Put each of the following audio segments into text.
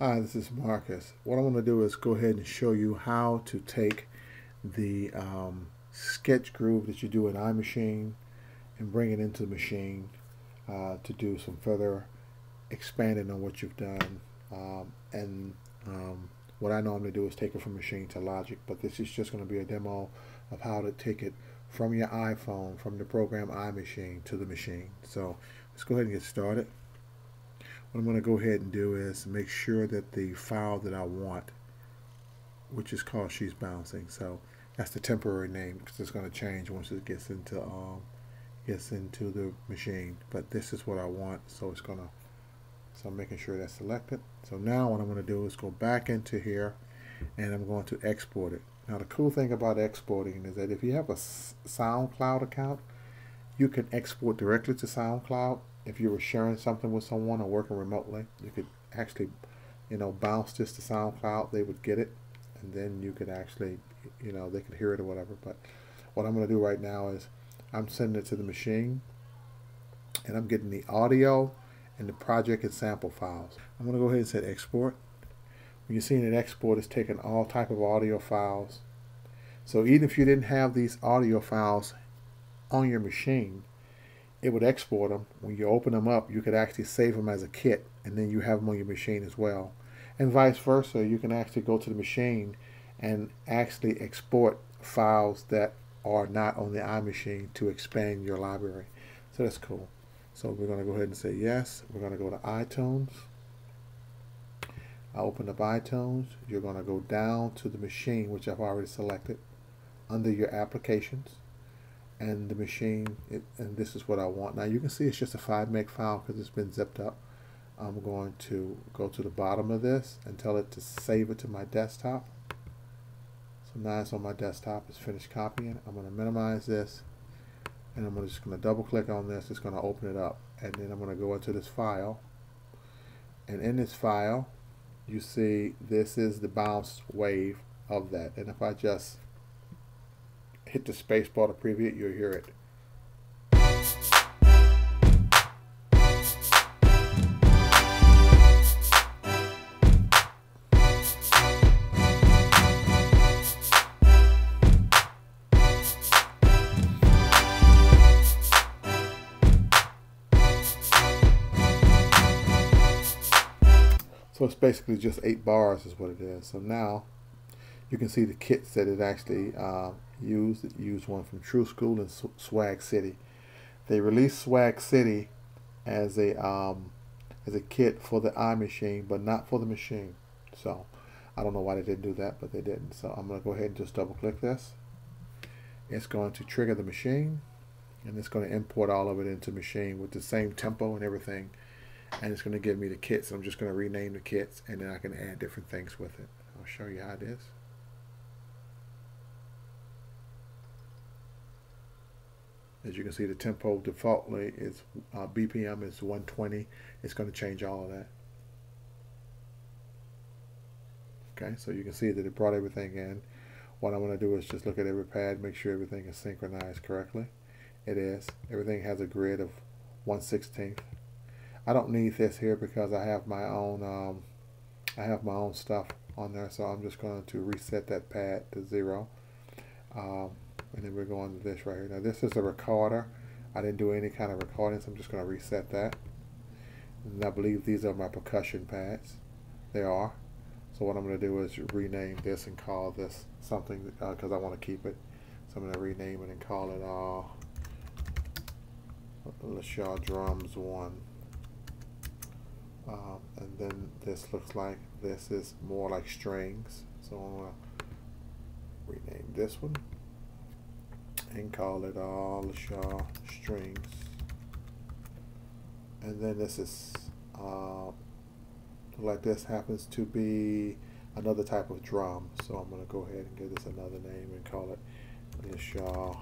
Hi, this is Marcus. What I'm going to do is go ahead and show you how to take the sketch groove that you do in iMachine and bring it into the machine to do some further expanding on what you've done. What I normally do is take it from Machine to Logic, but this is just going to be a demo of how to take it from your iPhone, from the program iMachine to the machine. So let's go ahead and get started. What I'm going to go ahead and do is make sure that the file that I want, which is called She's Bouncing, so that's the temporary name because it's going to change once it gets into the machine. But this is what I want, so I'm making sure that's selected. So now what I'm going to do is go back into here, and I'm going to export it. Now the cool thing about exporting is that if you have a SoundCloud account, you can export directly to SoundCloud. If you were sharing something with someone or working remotely, you could actually, bounce this to SoundCloud. They would get it, and then you could actually, they could hear it or whatever. But what I'm going to do right now is I'm sending it to the machine, and I'm getting the audio and the project and sample files. I'm going to go ahead and say export. When you're seeing it export, it's taking all type of audio files. So even if you didn't have these audio files on your machine, it would export them. When you open them up, you could actually save them as a kit, and then you have them on your machine as well. And vice versa, you can actually go to the machine and actually export files that are not on the iMachine to expand your library. So that's cool. So we're going to go ahead and say yes. We're going to go to iTunes. I open up iTunes. You're going to go down to the machine, which I've already selected, under your applications. And the machine, and this is what I want. Now you can see it's just a 5 meg file because it's been zipped up. I'm going to go to the bottom of this and tell it to save it to my desktop. So now it's on my desktop. It's finished copying. I'm going to minimize this, and I'm just going to double click on this. It's going to open it up, and then I'm going to go into this file, and in this file you see this is the bounce wave of that. And if I just hit the space bar to preview it, you'll hear it. So it's basically just 8 bars is what it is. So now you can see the kits that it actually used. It used one from True School and Swag City. They released Swag City as a kit for the iMachine, but not for the machine. So I don't know why they didn't do that, but they didn't. So I'm going to go ahead and just double click this. It's going to trigger the machine, and it's going to import all of it into machine with the same tempo and everything. And it's going to give me the kits. I'm just going to rename the kits, and then I can add different things with it. I'll show you how it is. As you can see, the tempo defaultly is BPM is 120. It's going to change all of that. Okay, so you can see that it brought everything in. What I'm going to do is just look at every pad, make sure everything is synchronized correctly. It is. Everything has a grid of 1/16. I don't need this here because I have my own stuff on there, so I'm just going to reset that pad to 0. And then we're going to this right here. Now this is a recorder. I didn't do any kind of recording, so I'm just going to reset that. And I believe these are my percussion pads. They are. So what I'm going to do is rename this and call this something because I want to keep it. So I'm going to rename it and call it LaShaw Drums 1. And then this looks like this is more like strings. So I'm going to rename this one and call it LaShaw Strings. And then this is like this happens to be another type of drum. So I'm going to go ahead and give this another name and call it LaShaw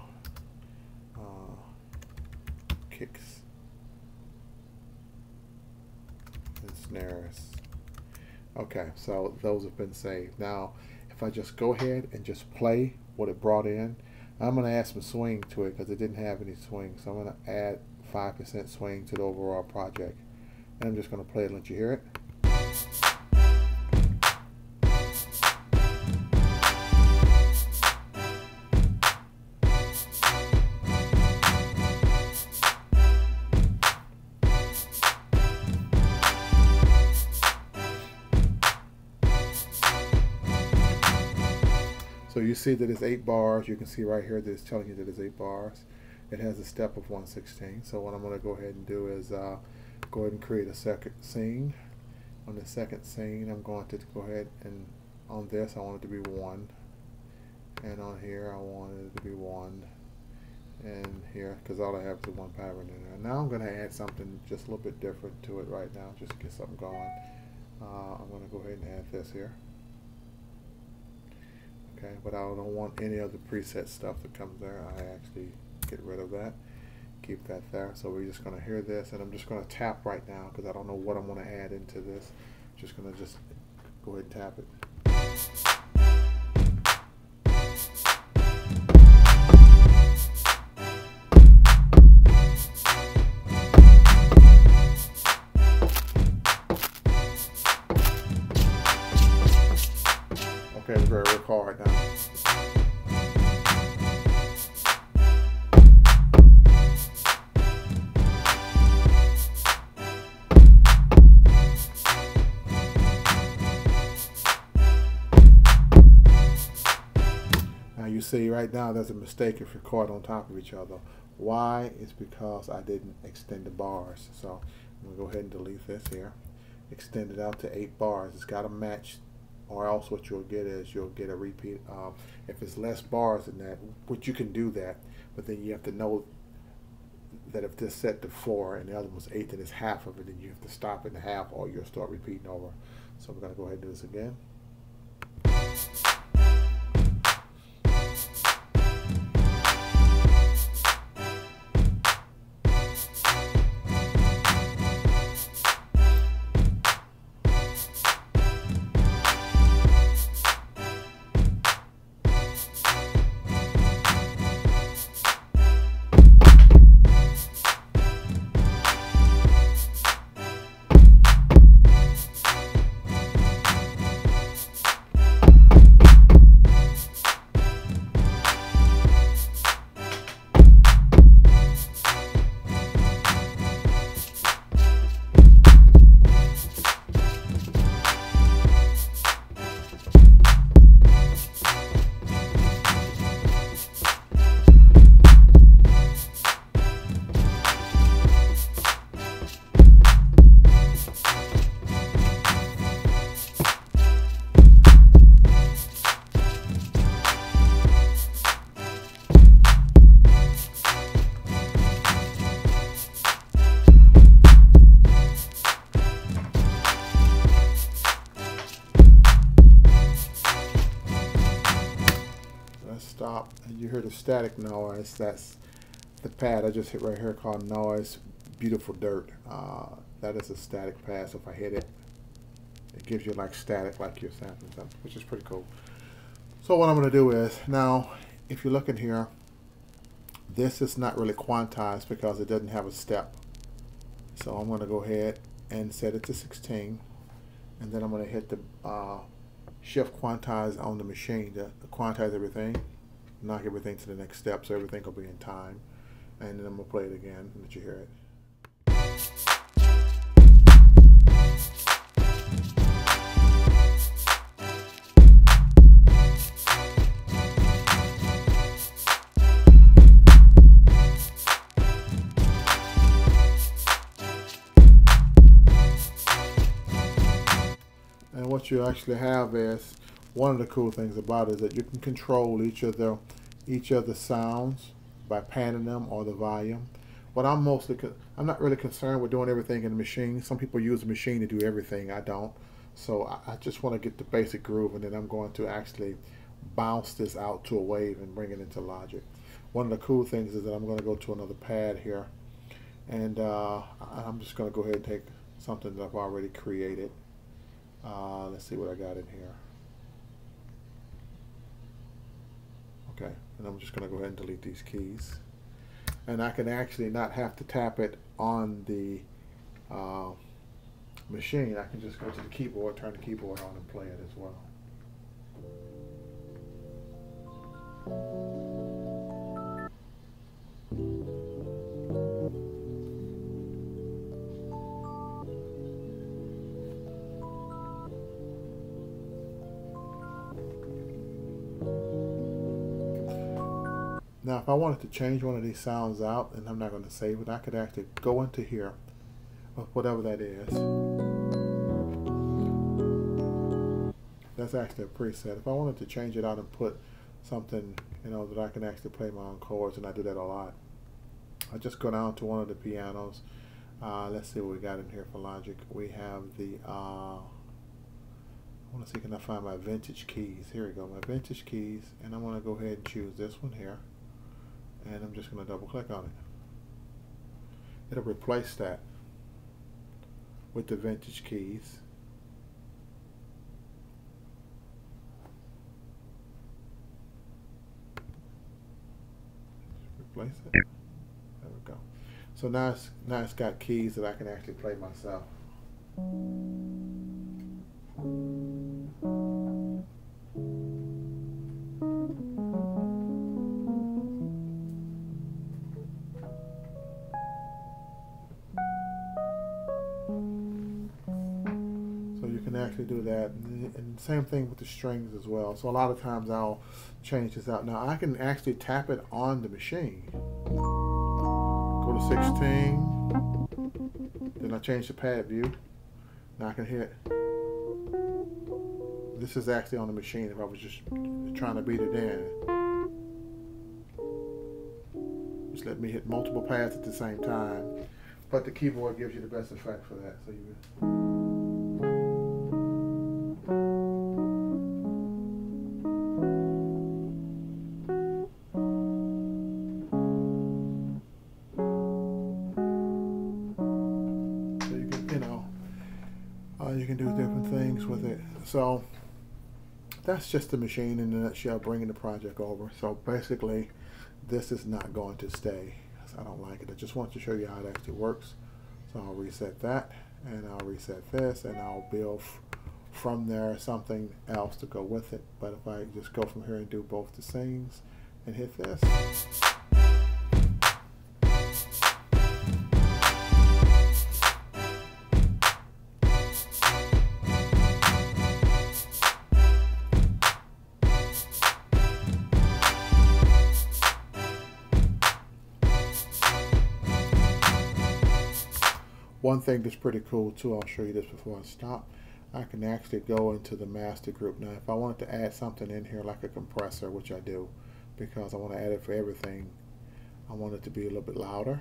Kicks and Snares. Okay, so those have been saved. Now if I just go ahead and just play what it brought in, I'm going to add some swing to it because it didn't have any swing. So I'm going to add 5% swing to the overall project. And I'm just going to play it and let you hear it. So you see that it's 8 bars. You can see right here that it's telling you that it's 8 bars. It has a step of 1/16. So what I'm going to go ahead and do is go ahead and create a second scene. On the second scene, I'm going to go ahead and on this I want it to be 1, and on here I want it to be 1, and here, because all I have is one pattern in there. Now I'm going to add something just a little bit different to it right now, just to get something going. I'm going to go ahead and add this here. Okay, but I don't want any of the preset stuff that comes there. I actually get rid of that. Keep that there. So we're just going to hear this, and I'm just going to tap right now because I don't know what I'm going to add into this. Just going to just go ahead and tap it. Okay, we're going to record now. Now you see right now there's a mistake if you record on top of each other. Why? It's because I didn't extend the bars. So I'm going to go ahead and delete this here. Extend it out to 8 bars. It's got to match, or else what you'll get is you'll get a repeat. If it's less bars than that, which you can do that, but then you have to know that if this set to 4 and the other was 8, then it's half of it, then you have to stop in half or you'll start repeating over. So we're going to go ahead and do this again. Stop, and you hear the static noise. That's the pad I just hit right here called Noise Beautiful Dirt. That is a static pad, so if I hit it, it gives you like static, like you're sampling something, which is pretty cool. So what I'm going to do is, now if you look in here, this is not really quantized because it doesn't have a step. So I'm going to go ahead and set it to 16, and then I'm going to hit the shift quantize on the machine to quantize everything, knock everything to the next step so everything will be in time, and then I'm going to play it again and let you hear it. And what you actually have is, one of the cool things about it is that you can control each of the sounds by panning them or the volume. But I'm not really concerned with doing everything in the machine. Some people use the machine to do everything. I don't. So I just want to get the basic groove, and then I'm going to actually bounce this out to a wave and bring it into Logic. One of the cool things is that I'm going to go to another pad here, and I'm just going to go ahead and take something that I've already created. Let's see what I got in here. Okay, and I'm just going to go ahead and delete these keys. And I can actually not have to tap it on the machine. I can just go to the keyboard, turn the keyboard on, and play it as well. Now, if I wanted to change one of these sounds out, and I'm not going to save it, I could actually go into here, or whatever that is. That's actually a preset. If I wanted to change it out and put something, that I can actually play my own chords, and I do that a lot, I just go down to one of the pianos. Let's see what we got in here for Logic. We have the, I want to see, can I find my vintage keys? Here we go, my vintage keys, and I want to go ahead and choose this one here. And I'm just going to double click on it. It'll replace that with the vintage keys. Replace it. There we go. So now it's got keys that I can actually play myself. So you can actually do that, and same thing with the strings as well. So a lot of times I'll change this out. Now I can actually tap it on the machine. Go to 16, then I change the pad view. Now I can hit. This is actually on the machine if I was just trying to beat it in. Just let me hit multiple pads at the same time. But the keyboard gives you the best effect for that. So you can do different things with it. So that's just the machine in a nutshell, bringing the project over. So basically, this is not going to stay. I don't like it. I just want to show you how it actually works. So I'll reset that, and I'll reset this, and I'll build from there something else to go with it. But if I just go from here and do both the scenes and hit this. One thing that's pretty cool too, I'll show you this before I stop. I can actually go into the master group. Now if I wanted to add something in here like a compressor, which I do, because I want to add it for everything, I want it to be a little bit louder.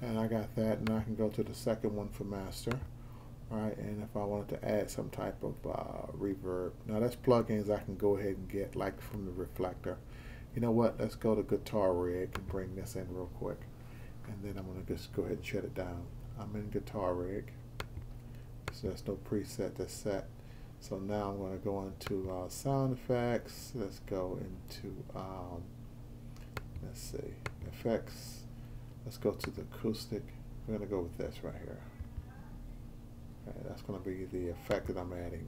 And I got that, and I can go to the second one for master. Right, and if I wanted to add some type of reverb, now that's plugins I can go ahead and get, like from the Reflector. You know what? Let's go to Guitar Rig and bring this in real quick, and then I'm gonna just go ahead and shut it down. I'm in Guitar Rig, so there's no preset that's set. So now I'm gonna go into sound effects. Let's go into let's see, effects. Let's go to the acoustic. We're gonna go with this right here. Okay, that's going to be the effect that I'm adding.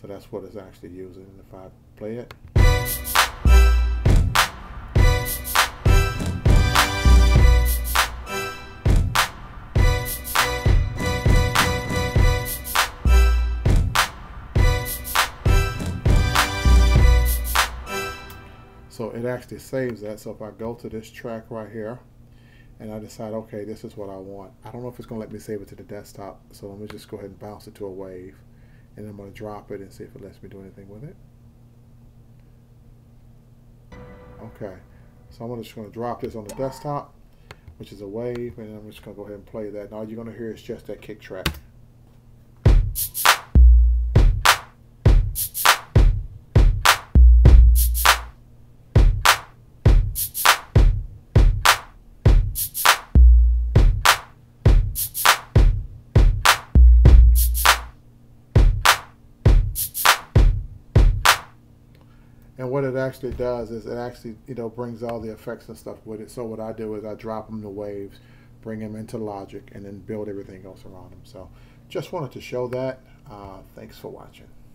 So that's what it's actually using. And if I play it. So it actually saves that. So if I go to this track right here, and I decide, okay, this is what I want. I don't know if it's going to let me save it to the desktop, so let me just go ahead and bounce it to a wave, and I'm going to drop it and see if it lets me do anything with it. Okay, so I'm just going to drop this on the desktop, which is a wave, and I'm just going to go ahead and play that. And all you're going to hear is just that kick track. And what it actually does is it actually, brings all the effects and stuff with it. So what I do is I drop them to waves, bring them into Logic, and then build everything else around them. So just wanted to show that. Thanks for watching.